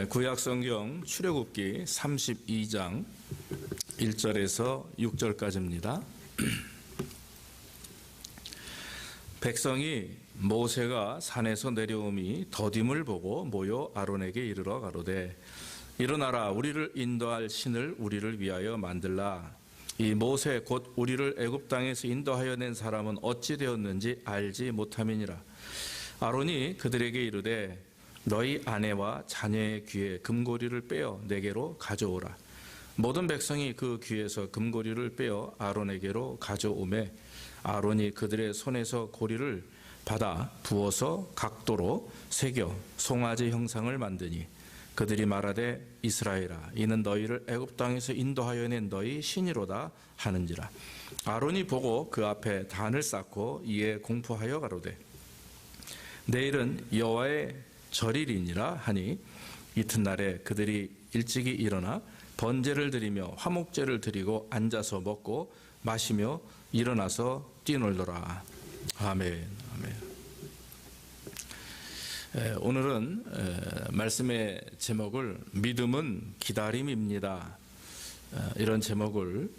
구약성경 출애굽기 32장 1절에서 6절까지입니다. 백성이 모세가 산에서 내려옴이 더딤을 보고 모여 아론에게 이르러 가로되 일어나라, 우리를 인도할 신을 우리를 위하여 만들라. 이 모세 곧 우리를 애굽 땅에서 인도하여 낸 사람은 어찌 되었는지 알지 못함이니라. 아론이 그들에게 이르되 너희 아내와 자녀의 귀에 금고리를 빼어 내게로 가져오라. 모든 백성이 그 귀에서 금고리를 빼어 아론에게로 가져오매 아론이 그들의 손에서 고리를 받아 부어서 각도로 새겨 송아지 형상을 만드니 그들이 말하되 이스라엘아, 이는 너희를 애굽 땅에서 인도하여 낸 너희 신이로다 하는지라. 아론이 보고 그 앞에 단을 쌓고 이에 공포하여 가로되 내일은 여호와의 절일이니라 하니 이튿날에 그들이 일찍이 일어나 번제를 드리며 화목제를 드리고 앉아서 먹고 마시며 일어나서 뛰놀더라. 아멘. 아멘. 오늘은 말씀의 제목을 믿음은 기다림입니다. 이런 제목을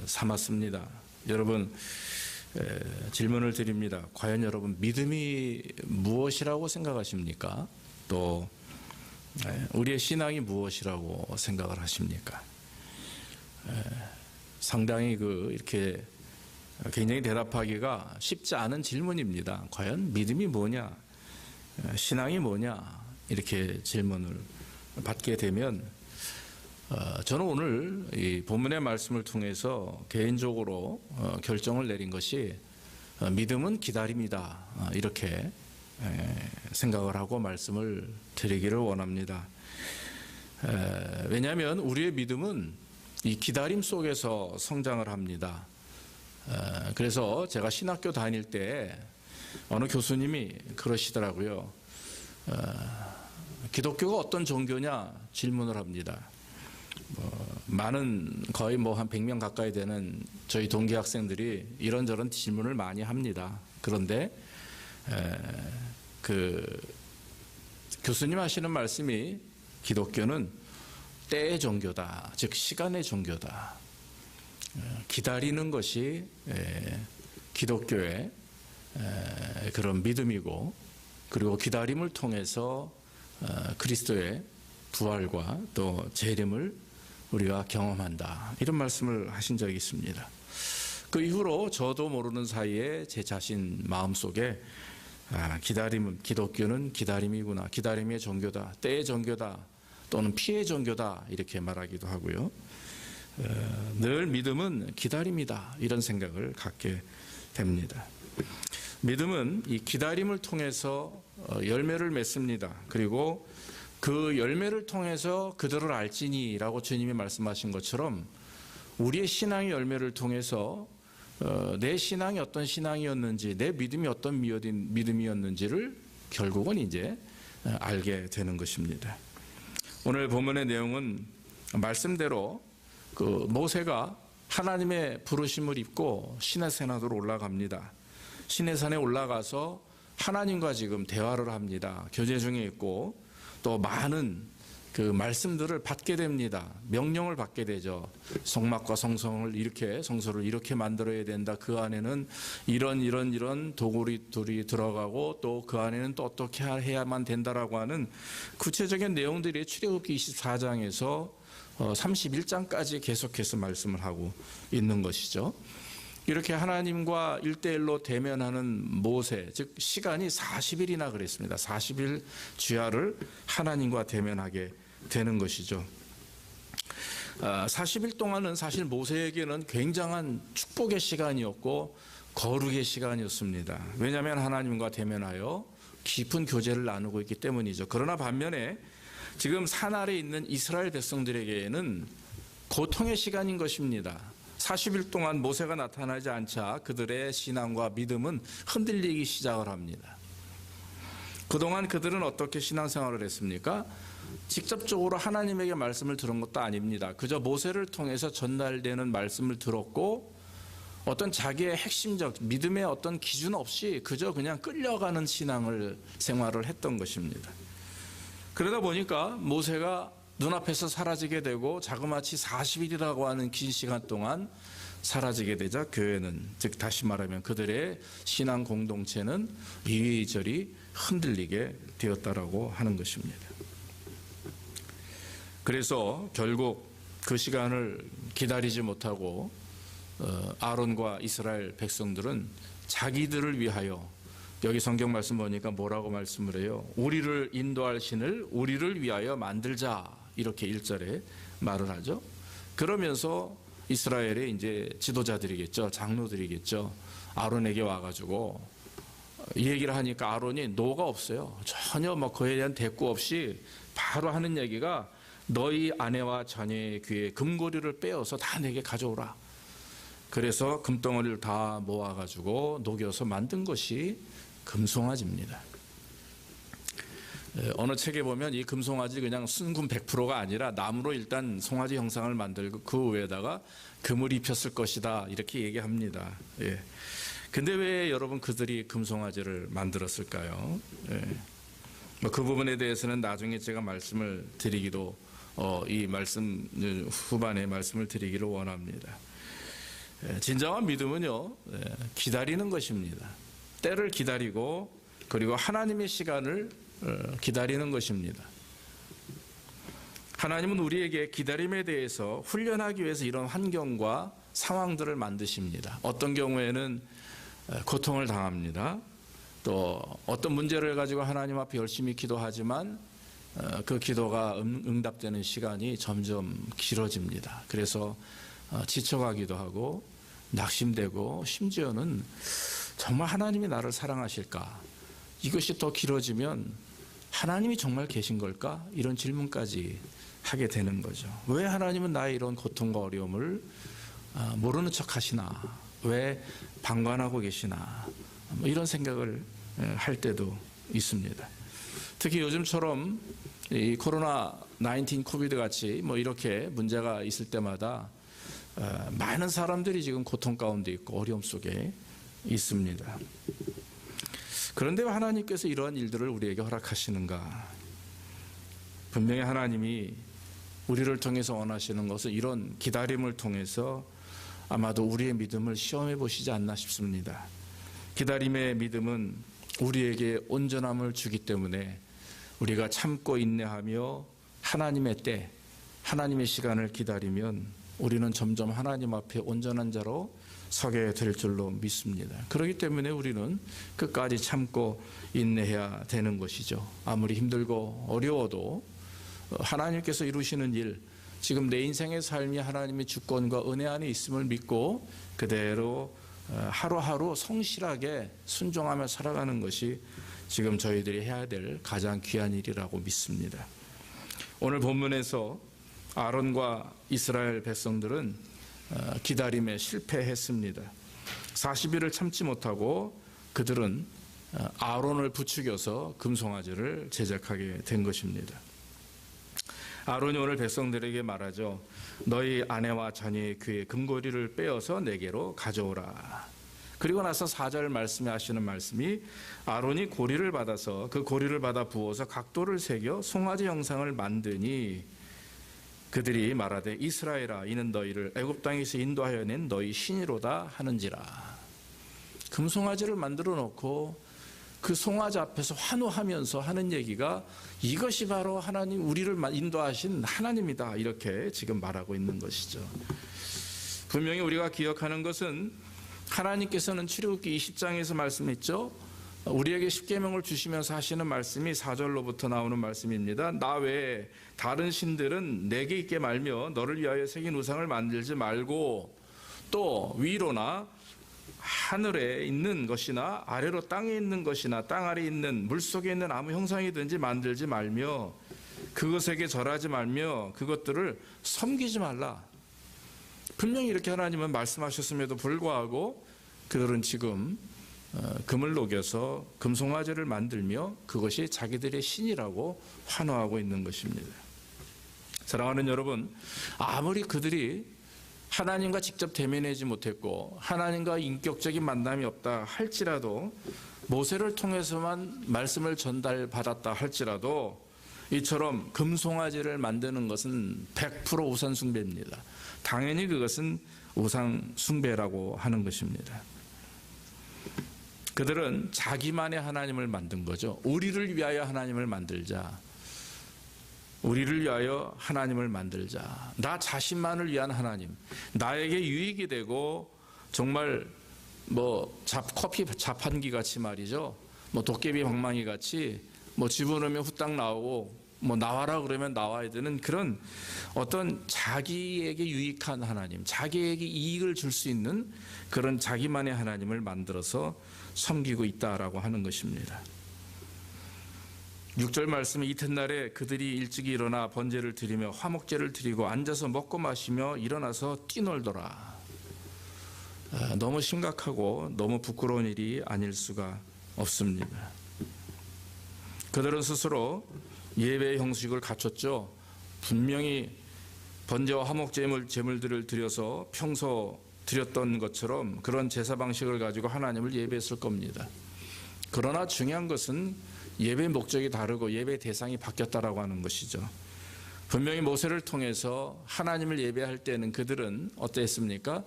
삼았습니다. 여러분, 질문을 드립니다. 과연 여러분 믿음이 무엇이라고 생각하십니까? 또 우리의 신앙이 무엇이라고 생각을 하십니까? 상당히 이렇게 굉장히 대답하기가 쉽지 않은 질문입니다. 과연 믿음이 뭐냐? 신앙이 뭐냐? 이렇게 질문을 받게 되면 저는 오늘 이 본문의 말씀을 통해서 개인적으로 결정을 내린 것이 믿음은 기다림이다, 이렇게 생각을 하고 말씀을 드리기를 원합니다. 왜냐하면 우리의 믿음은 이 기다림 속에서 성장을 합니다. 그래서 제가 신학교 다닐 때 어느 교수님이 그러시더라고요. 기독교가 어떤 종교냐 질문을 합니다. 거의 한 100명 가까이 되는 저희 동기 학생들이 이런저런 질문을 많이 합니다. 그런데 교수님 하시는 말씀이 기독교는 때의 종교다, 즉 시간의 종교다. 기다리는 것이 기독교의 그런 믿음이고, 그리고 기다림을 통해서 그리스도의 부활과 또 재림을 우리가 경험한다, 이런 말씀을 하신 적이 있습니다. 그 이후로 저도 모르는 사이에 제 자신 마음속에 기독교는 기다림이구나, 기다림의 종교다, 때의 종교다, 또는 피의 종교다, 이렇게 말하기도 하고요. 늘 믿음은 기다림이다, 이런 생각을 갖게 됩니다. 믿음은 이 기다림을 통해서 열매를 맺습니다. 그리고 그 열매를 통해서 그들을 알지니라고 주님이 말씀하신 것처럼 우리의 신앙의 열매를 통해서 내 신앙이 어떤 신앙이었는지, 내 믿음이 어떤 믿음이었는지를 결국은 이제 알게 되는 것입니다. 오늘 본문의 내용은 말씀대로 모세가 하나님의 부르심을 입고 시내산으로 올라갑니다. 시내산에 올라가서 하나님과 지금 대화를 합니다. 교제 중에 있고 또 많은 말씀들을 받게 됩니다. 명령을 받게 되죠. 성막과 성소를 이렇게 만들어야 된다. 그 안에는 이런 도구들이 들어가고 또 그 안에는 또 어떻게 해야만 된다라고 하는 구체적인 내용들이 출애굽기 24장에서 31장까지 계속해서 말씀을 하고 있는 것이죠. 이렇게 하나님과 1대1로 대면하는 모세, 즉 시간이 40일이나 그랬습니다. 40일 주야를 하나님과 대면하게 되는 것이죠. 40일 동안은 사실 모세에게는 굉장한 축복의 시간이었고 거룩의 시간이었습니다. 왜냐하면 하나님과 대면하여 깊은 교제를 나누고 있기 때문이죠. 그러나 반면에 지금 산 아래에 있는 이스라엘 백성들에게는 고통의 시간인 것입니다. 40일 동안 모세가 나타나지 않자 그들의 신앙과 믿음은 흔들리기 시작을 합니다. 그동안 그들은 어떻게 신앙생활을 했습니까? 직접적으로 하나님에게 말씀을 들은 것도 아닙니다. 그저 모세를 통해서 전달되는 말씀을 들었고 어떤 자기의 핵심적 믿음의 어떤 기준 없이 그저 그냥 끌려가는 생활을 했던 것입니다. 그러다 보니까 모세가 눈앞에서 사라지게 되고 자그마치 40일이라고 하는 긴 시간 동안 사라지게 되자 교회는, 즉 다시 말하면 그들의 신앙 공동체는 이리저리 흔들리게 되었다라고 하는 것입니다. 그래서 결국 그 시간을 기다리지 못하고 아론과 이스라엘 백성들은 자기들을 위하여, 여기 성경 말씀 보니까 뭐라고 말씀을 해요? 우리를 인도할 신을 우리를 위하여 만들자, 이렇게 1절에 말을 하죠. 그러면서 이스라엘의 이제 지도자들이겠죠, 장로들이겠죠, 아론에게 와가지고 이 얘기를 하니까 아론이 노가 없어요. 전혀 뭐 그에 대한 대꾸 없이 바로 하는 얘기가, 너희 아내와 자녀의 귀에 금고리를 빼어서 다 내게 가져오라. 그래서 금덩어리를 다 모아가지고 녹여서 만든 것이 금송아지입니다. 어느 책에 보면 이 금송아지 그냥 순금 100%가 아니라 나무로 일단 송아지 형상을 만들고 그 위에다가 금을 입혔을 것이다, 이렇게 얘기합니다. 예. 근데 왜 여러분 그들이 금송아지를 만들었을까요? 예. 그 부분에 대해서는 나중에 제가 말씀을 드리기로, 이 말씀 후반에 말씀을 드리기를 원합니다. 진정한 믿음은요, 기다리는 것입니다. 때를 기다리고, 그리고 하나님의 시간을 기다리는 것입니다. 하나님은 우리에게 기다림에 대해서 훈련하기 위해서 이런 환경과 상황들을 만드십니다. 어떤 경우에는 고통을 당합니다. 또 어떤 문제를 가지고 하나님 앞에 열심히 기도하지만 그 기도가 응답되는 시간이 점점 길어집니다. 그래서 지쳐가기도 하고 낙심되고, 심지어는 정말 하나님이 나를 사랑하실까? 이것이 더 길어지면 하나님이 정말 계신 걸까? 이런 질문까지 하게 되는 거죠. 왜 하나님은 나의 이런 고통과 어려움을 모르는 척 하시나? 왜 방관하고 계시나? 이런 생각을 할 때도 있습니다. 특히 요즘처럼 이 코로나 19 코비드 같이 뭐 이렇게 문제가 있을 때마다 많은 사람들이 지금 고통 가운데 있고 어려움 속에 있습니다. 그런데 왜 하나님께서 이러한 일들을 우리에게 허락하시는가? 분명히 하나님이 우리를 통해서 원하시는 것은 이런 기다림을 통해서 아마도 우리의 믿음을 시험해 보시지 않나 싶습니다. 기다림의 믿음은 우리에게 온전함을 주기 때문에 우리가 참고 인내하며 하나님의 때, 하나님의 시간을 기다리면 우리는 점점 하나님 앞에 온전한 자로 서게 될 줄로 믿습니다. 그렇기 때문에 우리는 끝까지 참고 인내해야 되는 것이죠. 아무리 힘들고 어려워도 하나님께서 이루시는 일, 지금 내 인생의 삶이 하나님의 주권과 은혜 안에 있음을 믿고 그대로 하루하루 성실하게 순종하며 살아가는 것이 지금 저희들이 해야 될 가장 귀한 일이라고 믿습니다. 오늘 본문에서 아론과 이스라엘 백성들은 기다림에 실패했습니다. 40일을 참지 못하고 그들은 아론을 부추겨서 금송아지를 제작하게 된 것입니다. 아론이 오늘 백성들에게 말하죠. 너희 아내와 자녀의 귀에 금고리를 빼어서 내게로 가져오라. 그리고 나서 4절 말씀에 하시는 말씀이, 아론이 고리를 받아서 그 고리를 받아 부어서 각도를 새겨 송아지 형상을 만드니 그들이 말하되 이스라엘아, 이는 너희를 애굽 땅에서 인도하여 낸 너희 신이로다 하는지라. 금송아지를 만들어 놓고 그 송아지 앞에서 환호하면서 하는 얘기가, 이것이 바로 하나님, 우리를 인도하신 하나님이다, 이렇게 지금 말하고 있는 것이죠. 분명히 우리가 기억하는 것은 하나님께서는 출애굽기 20장에서 말씀했죠. 우리에게 십계명을 주시면서 하시는 말씀이 4절로부터 나오는 말씀입니다. 나 외에 다른 신들은 내게 있게 말며 너를 위하여 새긴 우상을 만들지 말고, 또 위로나 하늘에 있는 것이나 아래로 땅에 있는 것이나 땅 아래에 있는 물속에 있는 아무 형상이든지 만들지 말며 그것에게 절하지 말며 그것들을 섬기지 말라. 분명히 이렇게 하나님은 말씀하셨음에도 불구하고 그들은 지금 금을 녹여서 금송아지를 만들며 그것이 자기들의 신이라고 환호하고 있는 것입니다. 사랑하는 여러분, 아무리 그들이 하나님과 직접 대면하지 못했고 하나님과 인격적인 만남이 없다 할지라도, 모세를 통해서만 말씀을 전달받았다 할지라도 이처럼 금송아지를 만드는 것은 100% 우상 숭배입니다. 당연히 그것은 우상 숭배라고 하는 것입니다. 그들은 자기만의 하나님을 만든 거죠. 우리를 위하여 하나님을 만들자. 우리를 위하여 하나님을 만들자. 나 자신만을 위한 하나님. 나에게 유익이 되고 정말 커피 자판기 같이 말이죠. 도깨비 방망이 같이 집어넣으면 후딱 나오고 나와라 그러면 나와야 되는 그런 어떤 자기에게 유익한 하나님, 자기에게 이익을 줄 수 있는 그런 자기만의 하나님을 만들어서 섬기고 있다라고 하는 것입니다. 6절 말씀에 이튿날에 그들이 일찍이 일어나 번제를 드리며 화목제를 드리고 앉아서 먹고 마시며 일어나서 뛰놀더라. 너무 심각하고 너무 부끄러운 일이 아닐 수가 없습니다. 그들은 스스로 예배의 형식을 갖췄죠. 분명히 번제와 화목 제물들을 드려서 평소 드렸던 것처럼 그런 제사 방식을 가지고 하나님을 예배했을 겁니다. 그러나 중요한 것은 예배 목적이 다르고 예배 대상이 바뀌었다라고 하는 것이죠. 분명히 모세를 통해서 하나님을 예배할 때는 그들은 어땠습니까?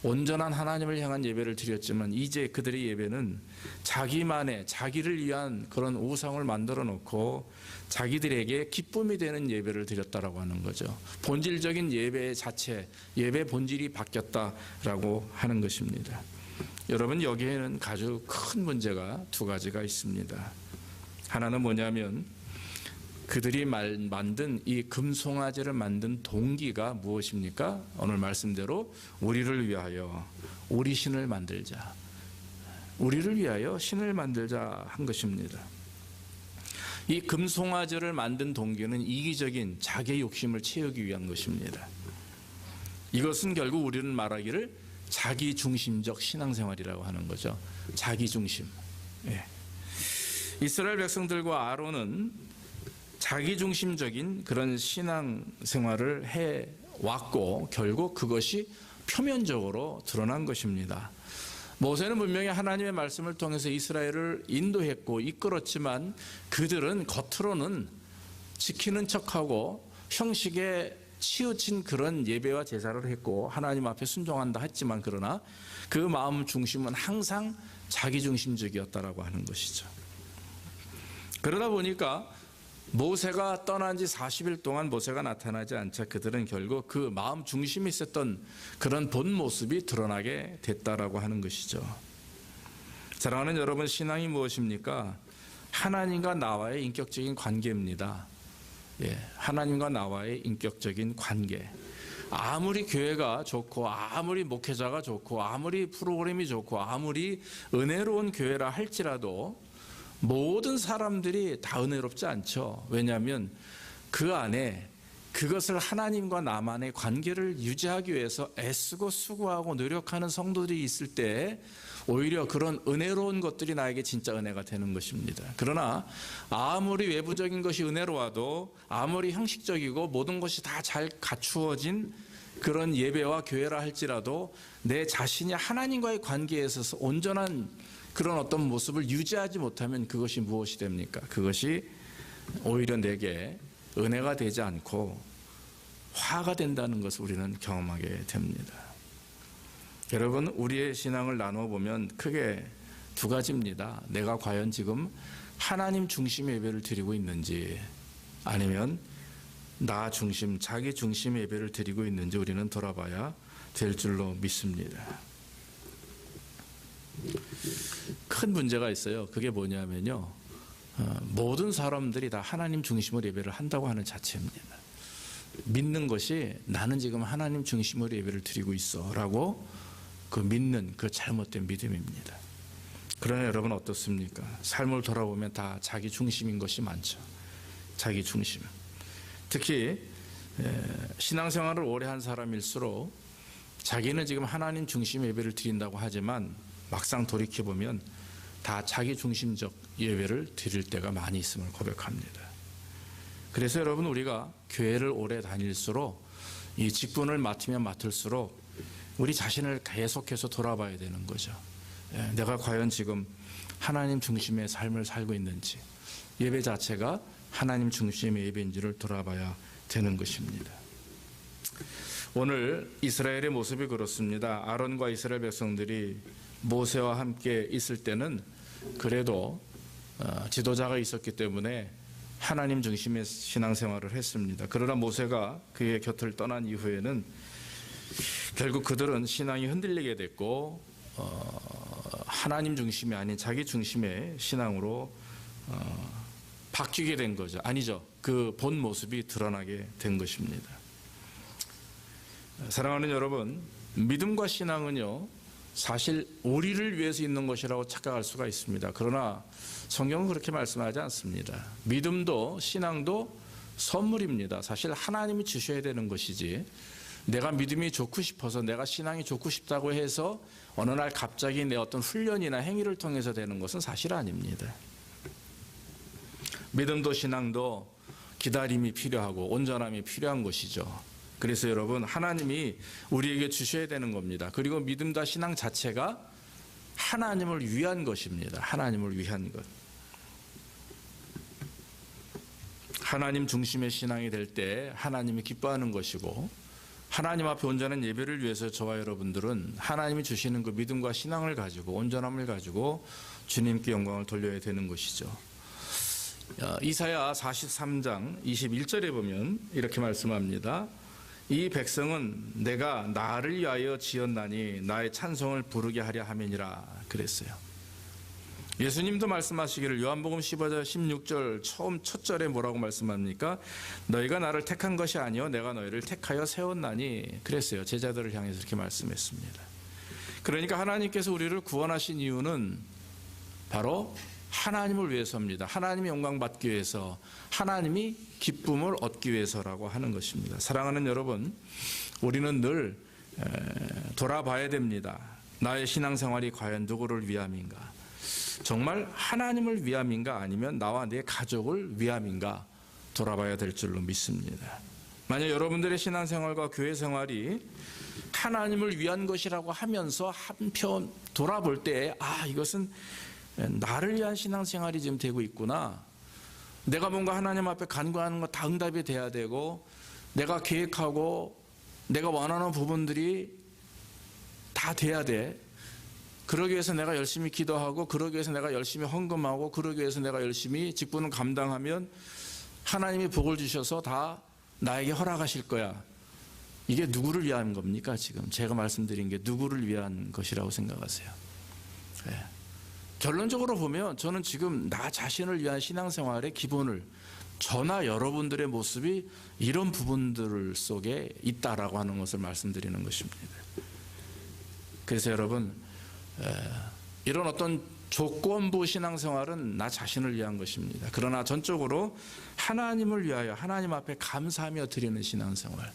온전한 하나님을 향한 예배를 드렸지만 이제 그들의 예배는 자기만의 자기를 위한 그런 우상을 만들어 놓고 자기들에게 기쁨이 되는 예배를 드렸다라고 하는 거죠. 본질적인 예배 자체, 예배 본질이 바뀌었다라고 하는 것입니다. 여러분, 여기에는 아주 큰 문제가 두 가지가 있습니다. 하나는 뭐냐면 그들이 만든 이 금송아지를 만든 동기가 무엇입니까? 오늘 말씀대로 우리를 위하여 우리 신을 만들자. 우리를 위하여 신을 만들자 한 것입니다. 이 금송아지를 만든 동기는 이기적인 자기의 욕심을 채우기 위한 것입니다. 이것은 결국 우리는 말하기를 자기중심적 신앙생활이라고 하는 거죠. 자기중심. 이스라엘 백성들과 아론은 자기중심적인 그런 신앙생활을 해왔고 결국 그것이 표면적으로 드러난 것입니다. 모세는 분명히 하나님의 말씀을 통해서 이스라엘을 인도했고 이끌었지만 그들은 겉으로는 지키는 척하고 형식에 치우친 그런 예배와 제사를 했고 하나님 앞에 순종한다 했지만 그러나 그 마음 중심은 항상 자기중심적이었다라고 하는 것이죠. 그러다 보니까 모세가 떠난 지 40일 동안 모세가 나타나지 않자 그들은 결국 그 마음 중심에 있었던 그런 본 모습이 드러나게 됐다라고 하는 것이죠. 사랑하는 여러분, 신앙이 무엇입니까? 하나님과 나와의 인격적인 관계입니다. 하나님과 나와의 인격적인 관계. 아무리 교회가 좋고 아무리 목회자가 좋고 아무리 프로그램이 좋고 아무리 은혜로운 교회라 할지라도 모든 사람들이 다 은혜롭지 않죠. 왜냐하면 그 안에 그것을 하나님과 나만의 관계를 유지하기 위해서 애쓰고 수고하고 노력하는 성도들이 있을 때 오히려 그런 은혜로운 것들이 나에게 진짜 은혜가 되는 것입니다. 그러나 아무리 외부적인 것이 은혜로워도 아무리 형식적이고 모든 것이 다 잘 갖추어진 그런 예배와 교회라 할지라도 내 자신이 하나님과의 관계에 있어서 온전한 그런 어떤 모습을 유지하지 못하면 그것이 무엇이 됩니까? 그것이 오히려 내게 은혜가 되지 않고 화가 된다는 것을 우리는 경험하게 됩니다. 여러분, 우리의 신앙을 나누어 보면 크게 두 가지입니다. 내가 과연 지금 하나님 중심의 예배를 드리고 있는지 아니면 나 중심, 자기 중심의 예배를 드리고 있는지 우리는 돌아봐야 될 줄로 믿습니다. 큰 문제가 있어요. 그게 뭐냐면요, 모든 사람들이 다 하나님 중심으로 예배를 한다고 하는 자체입니다. 믿는 것이 나는 지금 하나님 중심으로 예배를 드리고 있어 라고 그 믿는 그 잘못된 믿음입니다. 그러나 여러분 어떻습니까? 삶을 돌아보면 다 자기 중심인 것이 많죠. 자기 중심. 특히 신앙생활을 오래 한 사람일수록 자기는 지금 하나님 중심 예배를 드린다고 하지만 막상 돌이켜보면 다 자기 중심적 예배를 드릴 때가 많이 있음을 고백합니다. 그래서 여러분, 우리가 교회를 오래 다닐수록 이 직분을 맡으면 맡을수록 우리 자신을 계속해서 돌아봐야 되는 거죠. 내가 과연 지금 하나님 중심의 삶을 살고 있는지, 예배 자체가 하나님 중심의 예배인지를 돌아봐야 되는 것입니다. 오늘 이스라엘의 모습이 그렇습니다. 아론과 이스라엘 백성들이 모세와 함께 있을 때는 그래도 지도자가 있었기 때문에 하나님 중심의 신앙생활을 했습니다. 그러나 모세가 그의 곁을 떠난 이후에는 결국 그들은 신앙이 흔들리게 됐고 하나님 중심이 아닌 자기 중심의 신앙으로 바뀌게 된 거죠. 아니죠. 그 본 모습이 드러나게 된 것입니다. 사랑하는 여러분, 믿음과 신앙은요, 사실 우리를 위해서 있는 것이라고 착각할 수가 있습니다. 그러나 성경은 그렇게 말씀하지 않습니다. 믿음도 신앙도 선물입니다. 사실 하나님이 주셔야 되는 것이지, 내가 믿음이 좋고 싶어서, 내가 신앙이 좋고 싶다고 해서 어느 날 갑자기 내 어떤 훈련이나 행위를 통해서 되는 것은 사실 아닙니다. 믿음도 신앙도 기다림이 필요하고 온전함이 필요한 것이죠. 그래서 여러분, 하나님이 우리에게 주셔야 되는 겁니다. 그리고 믿음과 신앙 자체가 하나님을 위한 것입니다. 하나님을 위한 것. 하나님 중심의 신앙이 될 때 하나님이 기뻐하는 것이고, 하나님 앞에 온전한 예배를 위해서 저와 여러분들은 하나님이 주시는 그 믿음과 신앙을 가지고, 온전함을 가지고 주님께 영광을 돌려야 되는 것이죠. 이사야 43장 21절에 보면 이렇게 말씀합니다. 이 백성은 내가 나를 위하여 지었나니 나의 찬송을 부르게 하려 함이니라 그랬어요. 예수님도 말씀하시기를 요한복음 15장 16절 처음 첫 절에 뭐라고 말씀합니까? 너희가 나를 택한 것이 아니요 내가 너희를 택하여 세웠나니 그랬어요. 제자들을 향해서 이렇게 말씀했습니다. 그러니까 하나님께서 우리를 구원하신 이유는 바로 하나님을 위해서입니다. 하나님의 영광 받기 위해서, 하나님이 기쁨을 얻기 위해서라고 하는 것입니다. 사랑하는 여러분, 우리는 늘 돌아봐야 됩니다. 나의 신앙생활이 과연 누구를 위함인가? 정말 하나님을 위함인가? 아니면 나와 내 가족을 위함인가? 돌아봐야 될 줄로 믿습니다. 만약 여러분들의 신앙생활과 교회생활이 하나님을 위한 것이라고 하면서 한편 돌아볼 때 이것은 나를 위한 신앙생활이 지금 되고 있구나. 내가 뭔가 하나님 앞에 간구하는 거 다 응답이 돼야 되고, 내가 계획하고 내가 원하는 부분들이 다 돼야 돼. 그러기 위해서 내가 열심히 기도하고, 그러기 위해서 내가 열심히 헌금하고, 그러기 위해서 내가 열심히 직분을 감당하면 하나님이 복을 주셔서 다 나에게 허락하실 거야. 이게 누구를 위한 겁니까? 지금 제가 말씀드린 게 누구를 위한 것이라고 생각하세요? 네. 결론적으로 보면 저는 지금 나 자신을 위한 신앙생활의 기본을, 저나 여러분들의 모습이 이런 부분들 속에 있다라고 하는 것을 말씀드리는 것입니다. 그래서 여러분, 이런 어떤 조건부 신앙생활은 나 자신을 위한 것입니다. 그러나 전적으로 하나님을 위하여 하나님 앞에 감사하며 드리는 신앙생활,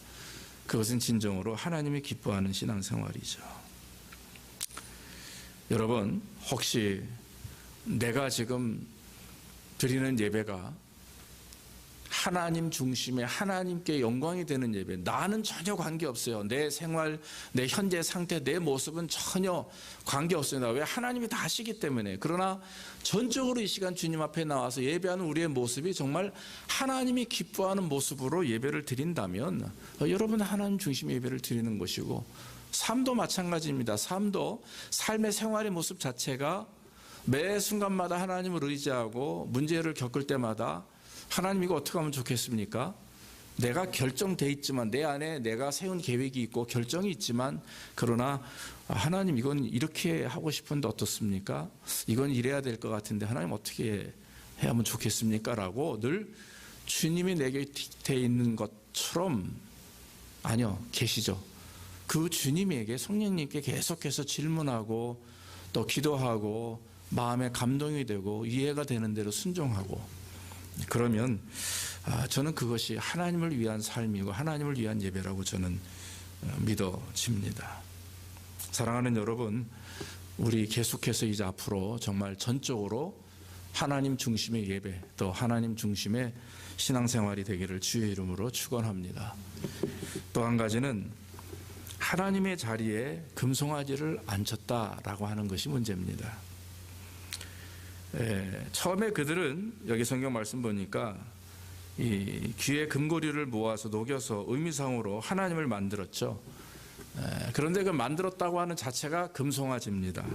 그것은 진정으로 하나님이 기뻐하는 신앙생활이죠. 여러분, 혹시 내가 지금 드리는 예배가 하나님 중심의 하나님께 영광이 되는 예배, 나는 전혀 관계없어요. 내 생활, 내 현재 상태, 내 모습은 전혀 관계없어요. 왜? 하나님이 다 아시기 때문에. 그러나 전적으로 이 시간 주님 앞에 나와서 예배하는 우리의 모습이 정말 하나님이 기뻐하는 모습으로 예배를 드린다면 여러분 하나님 중심의 예배를 드리는 것이고, 삶도 마찬가지입니다. 삶도 삶의 생활의 모습 자체가 매 순간마다 하나님을 의지하고 문제를 겪을 때마다 하나님 이거 어떻게 하면 좋겠습니까? 내가 결정돼 있지만, 내 안에 내가 세운 계획이 있고 결정이 있지만, 그러나 하나님 이건 이렇게 하고 싶은데 어떻습니까? 이건 이래야 될 것 같은데 하나님 어떻게 해야면 좋겠습니까? 라고 늘 주님이 내게 돼 있는 것처럼, 아니요, 계시죠. 그 주님에게, 성령님께 계속해서 질문하고 또 기도하고 마음에 감동이 되고 이해가 되는 대로 순종하고, 그러면 저는 그것이 하나님을 위한 삶이고 하나님을 위한 예배라고 저는 믿어집니다. 사랑하는 여러분, 우리 계속해서 이제 앞으로 정말 전적으로 하나님 중심의 예배, 또 하나님 중심의 신앙생활이 되기를 주의 이름으로 축원합니다. 또 한 가지는 하나님의 자리에 금송아지를 앉혔다라고 하는 것이 문제입니다. 처음에 그들은, 여기 성경 말씀 보니까 이 귀에 금고리를 모아서 녹여서 의미상으로 하나님을 만들었죠. 그런데 그 만들었다고 하는 자체가 금송아지입니다.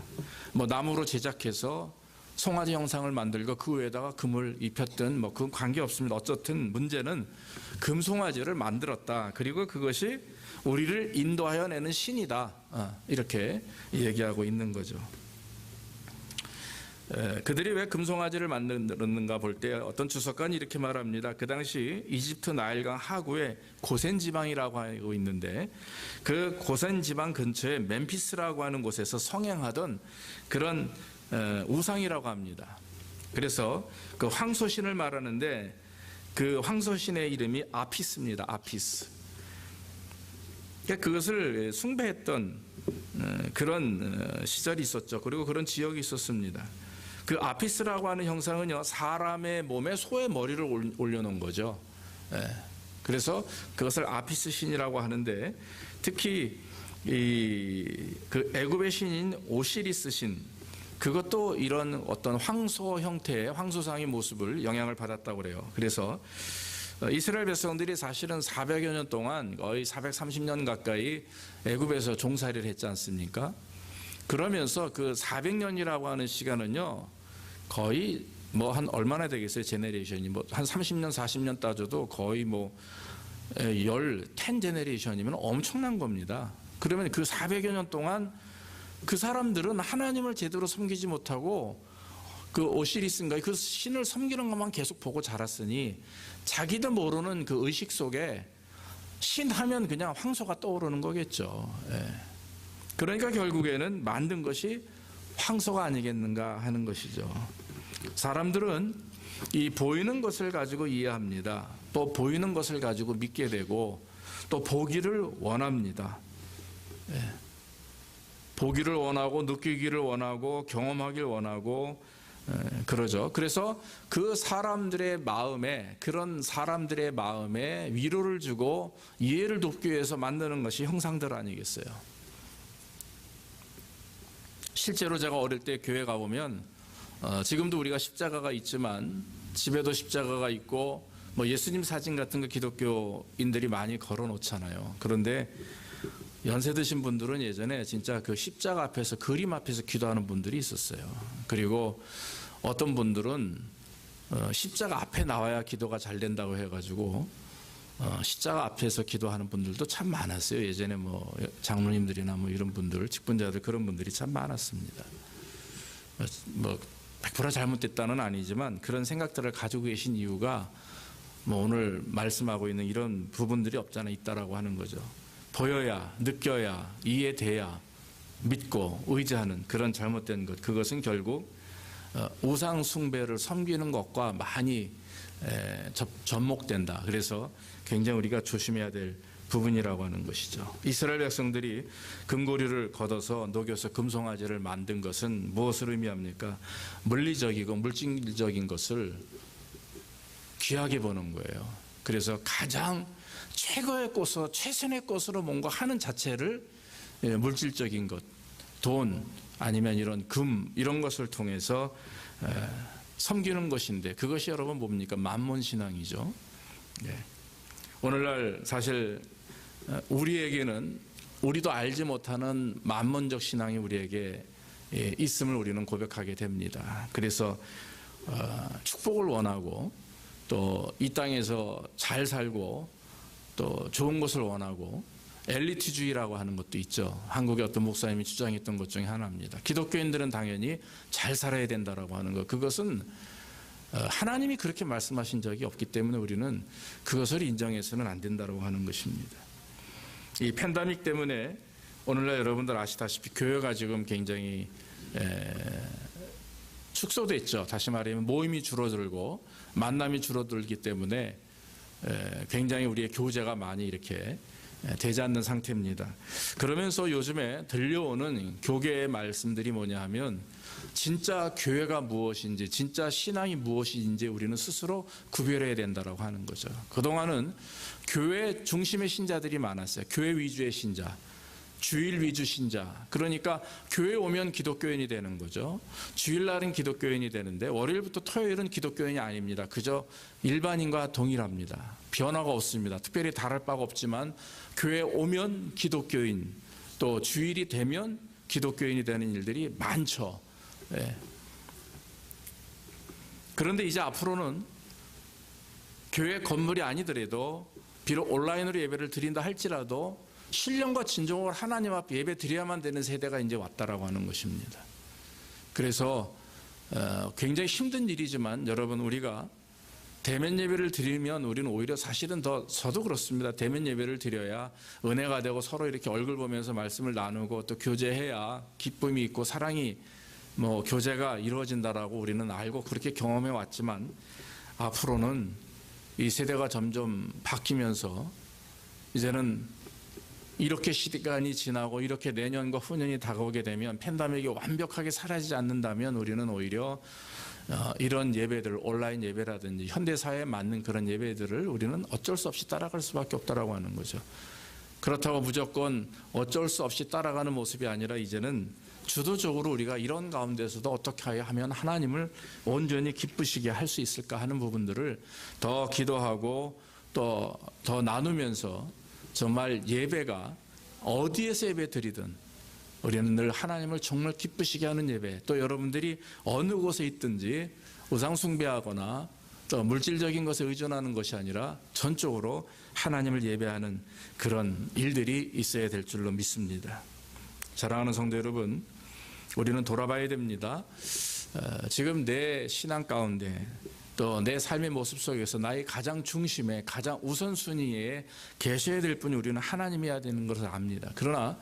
뭐 나무로 제작해서 송아지 형상을 만들고 그 위에다가 금을 입혔든 뭐 그건 관계 없습니다. 어쨌든 문제는 금송아지를 만들었다. 그리고 그것이 우리를 인도하여 내는 신이다. 이렇게 얘기하고 있는 거죠. 그들이 왜 금송아지를 만들었는가 볼 때 어떤 주석가는 이렇게 말합니다. 그 당시 이집트 나일강 하구에 고센 지방이라고 하고 있는데 그 고센 지방 근처에 멤피스라고 하는 곳에서 성행하던 그런 우상이라고 합니다. 그래서 그 황소신을 말하는데 그 황소신의 이름이 아피스입니다. 아피스. 그것을 숭배했던 그런 시절이 있었죠. 그리고 그런 지역이 있었습니다. 그 아피스라고 하는 형상은요, 사람의 몸에 소의 머리를 올려놓은 거죠. 그래서 그것을 아피스 신이라고 하는데, 특히 그 애굽의 신인 오시리스 신, 그것도 이런 어떤 황소 형태의 황소상의 모습을 영향을 받았다고 그래요. 그래서 이스라엘 백성들이 사실은 400여 년 동안 거의 430년 가까이 애굽에서 종살이를 했지 않습니까? 그러면서 그 400년이라고 하는 시간은요, 거의 뭐 한 얼마나 되겠어요? 제네레이션이 뭐 한 30년 40년 따져도 거의 뭐 10 제네레이션이면 엄청난 겁니다. 그러면 그 400여 년 동안 그 사람들은 하나님을 제대로 섬기지 못하고 그 오시리스인가 그 신을 섬기는 것만 계속 보고 자랐으니 자기도 모르는 그 의식 속에 신 하면 그냥 황소가 떠오르는 거겠죠. 그러니까 결국에는 만든 것이 황소가 아니겠는가 하는 것이죠. 사람들은 이 보이는 것을 가지고 이해합니다. 또 보이는 것을 가지고 믿게 되고 또 보기를 원합니다. 보기를 원하고 느끼기를 원하고 경험하기를 원하고 그러죠. 그래서 그 사람들의 마음에 그런 사람들의 마음에 위로를 주고 이해를 돕기 위해서 만드는 것이 형상들 아니겠어요. 실제로 제가 어릴 때 교회 가보면 지금도 우리가 십자가가 있지만 집에도 십자가가 있고 뭐 예수님 사진 같은 거 기독교인들이 많이 걸어 놓잖아요. 그런데 연세 드신 분들은 예전에 진짜 그 십자가 앞에서 그림 앞에서 기도하는 분들이 있었어요. 그리고 어떤 분들은 십자가 앞에 나와야 기도가 잘 된다고 해가지고 십자가 앞에서 기도하는 분들도 참 많았어요. 예전에 뭐 장로님들이나 뭐 이런 분들, 직분자들 그런 분들이 참 많았습니다. 뭐 100% 잘못됐다는 아니지만 그런 생각들을 가지고 계신 이유가 뭐 오늘 말씀하고 있는 이런 부분들이 없잖아 있다라고 하는 거죠. 보여야, 느껴야, 이해돼야 믿고 의지하는 그런 잘못된 것, 그것은 결국 우상 숭배를 섬기는 것과 많이 접목된다. 그래서 굉장히 우리가 조심해야 될 부분이라고 하는 것이죠. 이스라엘 백성들이 금고리를 걷어서 녹여서 금송아지를 만든 것은 무엇을 의미합니까? 물리적이고 물질적인 것을 귀하게 보는 거예요. 그래서 가장 최고의 것으로 최선의 것으로 뭔가 하는 자체를 물질적인 것, 돈 아니면 이런 금 이런 것을 통해서 섬기는 것인데 그것이 여러분 뭡니까? 만몬신앙이죠. 오늘날 사실 우리에게는 우리도 알지 못하는 만몬적 신앙이 우리에게 있음을 우리는 고백하게 됩니다. 그래서 축복을 원하고 또 이 땅에서 잘 살고 또 좋은 것을 원하고 엘리트주의라고 하는 것도 있죠. 한국의 어떤 목사님이 주장했던 것 중에 하나입니다. 기독교인들은 당연히 잘 살아야 된다라고 하는 것. 그것은 하나님이 그렇게 말씀하신 적이 없기 때문에 우리는 그것을 인정해서는 안 된다라고 하는 것입니다. 이 팬데믹 때문에 오늘날 여러분들 아시다시피 교회가 지금 굉장히 축소됐죠. 다시 말하면 모임이 줄어들고 만남이 줄어들기 때문에 굉장히 우리의 교제가 많이 이렇게 되지 않는 상태입니다. 그러면서 요즘에 들려오는 교계의 말씀들이 뭐냐 하면 진짜 교회가 무엇인지 진짜 신앙이 무엇인지 우리는 스스로 구별해야 된다고 하는 거죠. 그동안은 교회 중심의 신자들이 많았어요. 교회 위주의 신자. 주일 위주 신자, 그러니까 교회 오면 기독교인이 되는 거죠. 주일날은 기독교인이 되는데 월요일부터 토요일은 기독교인이 아닙니다. 그저 일반인과 동일합니다. 변화가 없습니다. 특별히 다를 바가 없지만 교회 오면 기독교인, 또 주일이 되면 기독교인이 되는 일들이 많죠. 예. 그런데 이제 앞으로는 교회 건물이 아니더라도 비록 온라인으로 예배를 드린다 할지라도 신령과 진정으로 하나님 앞에 예배 드려야만 되는 세대가 이제 왔다라고 하는 것입니다. 그래서 굉장히 힘든 일이지만 여러분, 우리가 대면 예배를 드리면 우리는 오히려 사실은 저도 그렇습니다. 대면 예배를 드려야 은혜가 되고 서로 이렇게 얼굴 보면서 말씀을 나누고 또 교제해야 기쁨이 있고 사랑이 교제가 이루어진다라고 우리는 알고 그렇게 경험해 왔지만, 앞으로는 이 세대가 점점 바뀌면서 이제는 이렇게 시간이 지나고 이렇게 내년과 후년이 다가오게 되면 팬데믹이 완벽하게 사라지지 않는다면 우리는 오히려 이런 예배들, 온라인 예배라든지 현대사회에 맞는 그런 예배들을 우리는 어쩔 수 없이 따라갈 수밖에 없다라고 하는 거죠. 그렇다고 무조건 어쩔 수 없이 따라가는 모습이 아니라 이제는 주도적으로 우리가 이런 가운데서도 어떻게 하면 하나님을 온전히 기쁘시게 할 수 있을까 하는 부분들을 더 기도하고 또 더 나누면서 정말 예배가 어디에서 예배 드리든 우리는 늘 하나님을 정말 기쁘시게 하는 예배, 또 여러분들이 어느 곳에 있든지 우상 숭배하거나 또 물질적인 것에 의존하는 것이 아니라 전적으로 하나님을 예배하는 그런 일들이 있어야 될 줄로 믿습니다. 사랑하는 성도 여러분, 우리는 돌아봐야 됩니다. 지금 내 신앙 가운데 또 내 삶의 모습 속에서 나의 가장 중심에 가장 우선순위에 계셔야 될 분이 우리는 하나님이어야 되는 것을 압니다. 그러나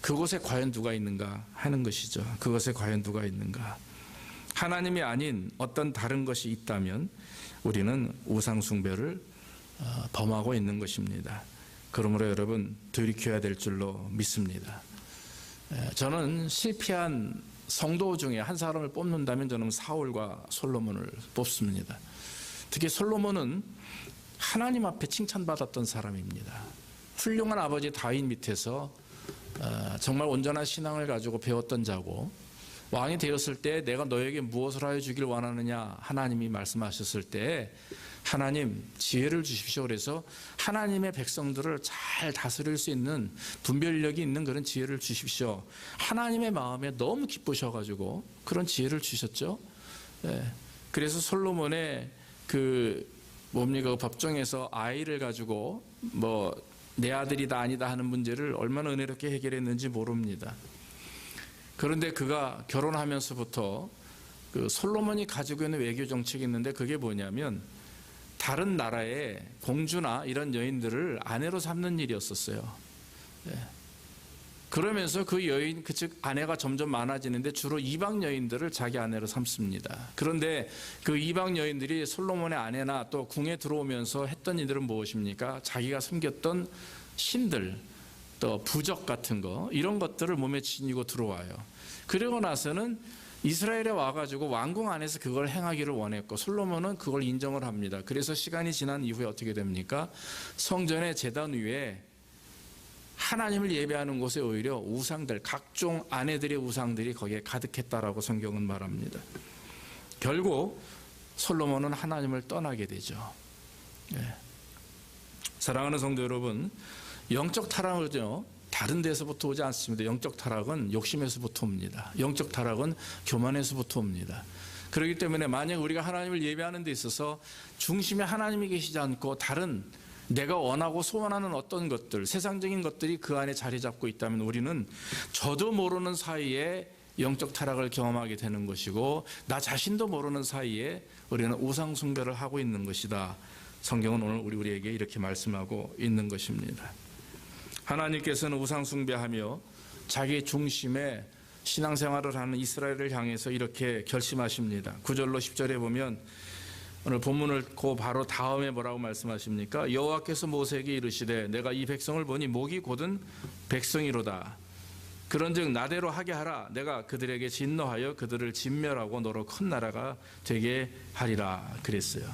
그곳에 과연 누가 있는가 하는 것이죠. 그것에 과연 누가 있는가. 하나님이 아닌 어떤 다른 것이 있다면 우리는 우상 숭배를 범하고 있는 것입니다. 그러므로 여러분, 돌이켜야 될 줄로 믿습니다. 저는 실패한 성도 중에 한 사람을 뽑는다면 저는 사울과 솔로몬을 뽑습니다. 특히 솔로몬은 하나님 앞에 칭찬받았던 사람입니다. 훌륭한 아버지 다윗 밑에서 정말 온전한 신앙을 가지고 배웠던 자고, 왕이 되었을 때 내가 너에게 무엇을 하여 주길 원하느냐 하나님이 말씀하셨을 때 하나님 지혜를 주십시오. 그래서 하나님의 백성들을 잘 다스릴 수 있는 분별력이 있는 그런 지혜를 주십시오. 하나님의 마음에 너무 기쁘셔가지고 그런 지혜를 주셨죠. 그래서 솔로몬의 법정에서 아이를 가지고 내 아들이다 아니다 하는 문제를 얼마나 은혜롭게 해결했는지 모릅니다. 그런데 그가 결혼하면서부터 솔로몬이 가지고 있는 외교 정책이 있는데 그게 뭐냐면 다른 나라의 공주나 이런 여인들을 아내로 삼는 일이었었어요. 그러면서 그 여인, 즉 아내가 점점 많아지는데 주로 이방 여인들을 자기 아내로 삼습니다. 그런데 그 이방 여인들이 솔로몬의 아내나 또 궁에 들어오면서 했던 일들은 무엇입니까? 자기가 숨겼던 신들, 또 부적 같은 거, 이런 것들을 몸에 지니고 들어와요. 그러고 나서는 이스라엘에 와가지고 왕궁 안에서 그걸 행하기를 원했고 솔로몬은 그걸 인정을 합니다. 그래서 시간이 지난 이후에 어떻게 됩니까? 성전의 제단 위에 하나님을 예배하는 곳에 오히려 우상들, 각종 아내들의 우상들이 거기에 가득했다라고 성경은 말합니다. 결국 솔로몬은 하나님을 떠나게 되죠. 사랑하는 성도 여러분, 영적 타락은요 다른 데서부터 오지 않습니다. 영적 타락은 욕심에서부터 옵니다. 영적 타락은 교만에서부터 옵니다. 그렇기 때문에 만약 우리가 하나님을 예배하는 데 있어서 중심에 하나님이 계시지 않고 다른 내가 원하고 소원하는 어떤 것들, 세상적인 것들이 그 안에 자리 잡고 있다면 우리는 저도 모르는 사이에 영적 타락을 경험하게 되는 것이고 나 자신도 모르는 사이에 우리는 우상 숭배를 하고 있는 것이다. 성경은 오늘 우리에게 이렇게 말씀하고 있는 것입니다. 하나님께서는 우상 숭배하며 자기 중심에 신앙생활을 하는 이스라엘을 향해서 이렇게 결심하십니다. 9절로 10절에 보면 오늘 본문을 그 바로 다음에 뭐라고 말씀하십니까? 여호와께서 모세에게 이르시되 내가 이 백성을 보니 목이 곧은 백성이로다. 그런즉 나대로 하게 하라. 내가 그들에게 진노하여 그들을 진멸하고 너로 큰 나라가 되게 하리라 그랬어요.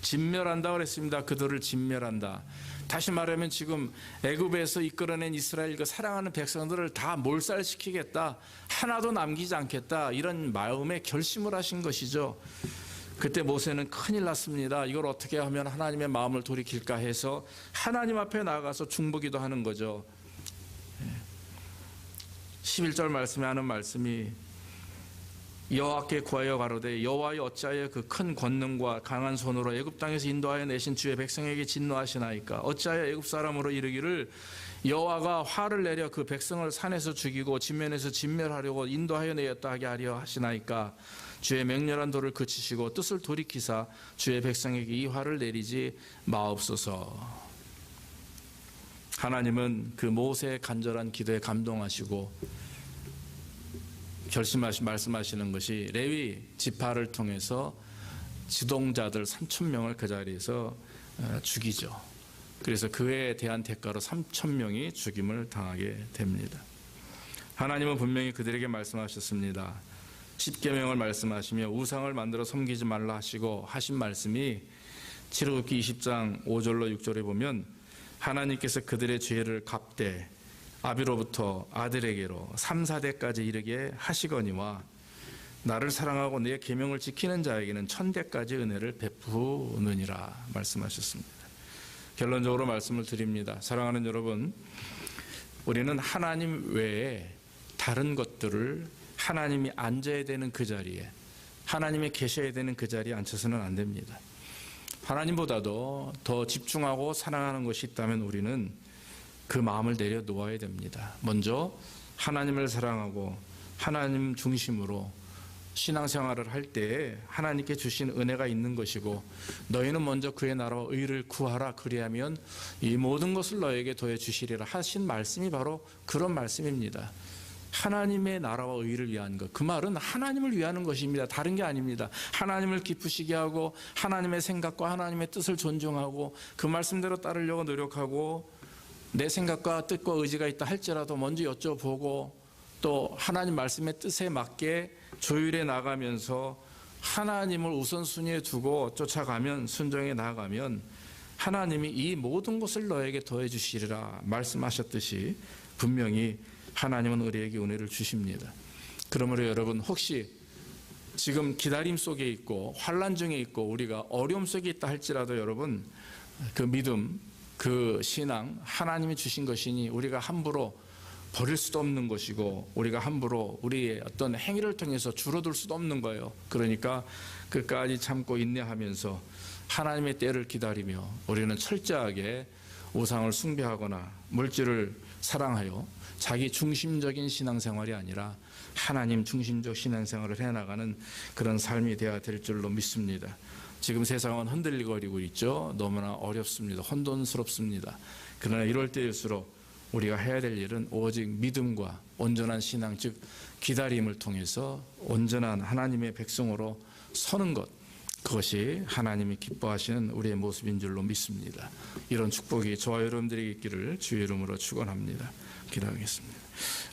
진멸한다 그랬습니다. 그들을 진멸한다. 다시 말하면 지금 애굽에서 이끌어낸 이스라엘 그 사랑하는 백성들을 다 몰살시키겠다, 하나도 남기지 않겠다, 이런 마음의 결심을 하신 것이죠. 그때 모세는 큰일 났습니다. 이걸 어떻게 하면 하나님의 마음을 돌이킬까 해서 하나님 앞에 나가서 중보기도 하는 거죠. 11절 말씀에 하는 말씀이 여호와께 구하여 가로되 여호와여 어찌하여 그 큰 권능과 강한 손으로 애굽 땅에서 인도하여 내신 주의 백성에게 진노하시나이까. 어찌하여 애굽 사람으로 이르기를 여호와가 화를 내려 그 백성을 산에서 죽이고 진면에서 진멸하려고 인도하여 내었다 하게 하려 하시나이까. 주의 맹렬한 도를 그치시고 뜻을 돌이키사 주의 백성에게 이 화를 내리지 마옵소서. 하나님은 그 모세의 간절한 기도에 감동하시고 말씀하시는 것이 레위 지파를 통해서 지동자들 3,000명을 그 자리에서 죽이죠. 그래서 그에 대한 대가로 3,000명이 죽임을 당하게 됩니다. 하나님은 분명히 그들에게 말씀하셨습니다. 십계명을 말씀하시며 우상을 만들어 섬기지 말라 하시고 하신 말씀이 출애굽기 20장 5절로 6절에 보면 하나님께서 그들의 죄를 갚되 아비로부터 아들에게로 3, 4대까지 이르게 하시거니와 나를 사랑하고 내 계명을 지키는 자에게는 1000대까지 은혜를 베푸느니라 말씀하셨습니다. 결론적으로 말씀을 드립니다. 사랑하는 여러분, 우리는 하나님 외에 다른 것들을 하나님이 앉아야 되는 그 자리에, 하나님이 계셔야 되는 그 자리에 앉혀서는 안 됩니다. 하나님보다도 더 집중하고 사랑하는 것이 있다면 우리는 그 마음을 내려놓아야 됩니다. 먼저 하나님을 사랑하고 하나님 중심으로 신앙생활을 할 때에 하나님께 주신 은혜가 있는 것이고 너희는 먼저 그의 나라와 의를 구하라 그리하면 이 모든 것을 너에게 더해 주시리라 하신 말씀이 바로 그런 말씀입니다. 하나님의 나라와 의를 위한 것, 그 말은 하나님을 위하는 것입니다. 다른 게 아닙니다. 하나님을 기쁘시게 하고 하나님의 생각과 하나님의 뜻을 존중하고 그 말씀대로 따르려고 노력하고 내 생각과 뜻과 의지가 있다 할지라도 먼저 여쭤보고 또 하나님 말씀의 뜻에 맞게 조율해 나가면서 하나님을 우선순위에 두고 쫓아가면, 순종해 나가면 하나님이 이 모든 것을 너에게 더해 주시리라 말씀하셨듯이 분명히 하나님은 우리에게 은혜를 주십니다. 그러므로 여러분, 혹시 지금 기다림 속에 있고 환난 중에 있고 우리가 어려움 속에 있다 할지라도 여러분, 그 믿음, 그 신앙, 하나님이 주신 것이니 우리가 함부로 버릴 수도 없는 것이고 우리가 함부로 우리의 어떤 행위를 통해서 줄어들 수도 없는 거예요. 그러니까 끝까지 참고 인내하면서 하나님의 때를 기다리며 우리는 철저하게 우상을 숭배하거나 물질을 사랑하여 자기 중심적인 신앙생활이 아니라 하나님 중심적 신앙생활을 해나가는 그런 삶이 되어야 될 줄로 믿습니다. 지금 세상은 흔들리거리고 있죠. 너무나 어렵습니다. 혼돈스럽습니다. 그러나 이럴 때일수록 우리가 해야 될 일은 오직 믿음과 온전한 신앙, 즉 기다림을 통해서 온전한 하나님의 백성으로 서는 것, 그것이 하나님이 기뻐하시는 우리의 모습인 줄로 믿습니다. 이런 축복이 저와 여러분들에게 있기를 주의 이름으로 축원합니다. 기도하겠습니다.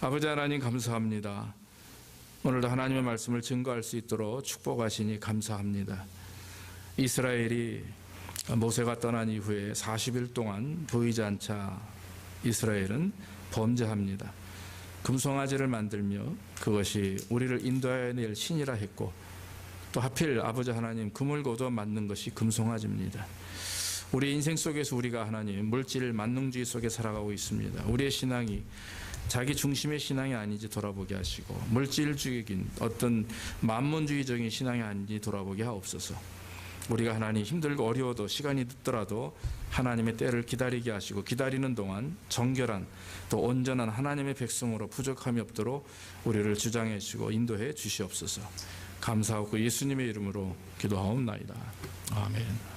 아버지 하나님, 감사합니다. 오늘도 하나님의 말씀을 증거할 수 있도록 축복하시니 감사합니다. 이스라엘이 모세가 떠난 이후에 40일 동안 보이지 않자 이스라엘은 범죄합니다. 금송아지를 만들며 그것이 우리를 인도하여 낼 신이라 했고 또 하필 아버지 하나님 금을 거둬 만든 것이 금송아지입니다. 우리 인생 속에서 우리가 하나님 물질 만능주의 속에 살아가고 있습니다. 우리의 신앙이 자기 중심의 신앙이 아닌지 돌아보게 하시고 물질주의적인 어떤 만문주의적인 신앙이 아닌지 돌아보게 하옵소서. 우리가 하나님 힘들고 어려워도 시간이 늦더라도 하나님의 때를 기다리게 하시고 기다리는 동안 정결한 또 온전한 하나님의 백성으로 부족함이 없도록 우리를 주장해 주시고 인도해 주시옵소서. 감사하고 예수님의 이름으로 기도하옵나이다. 아멘.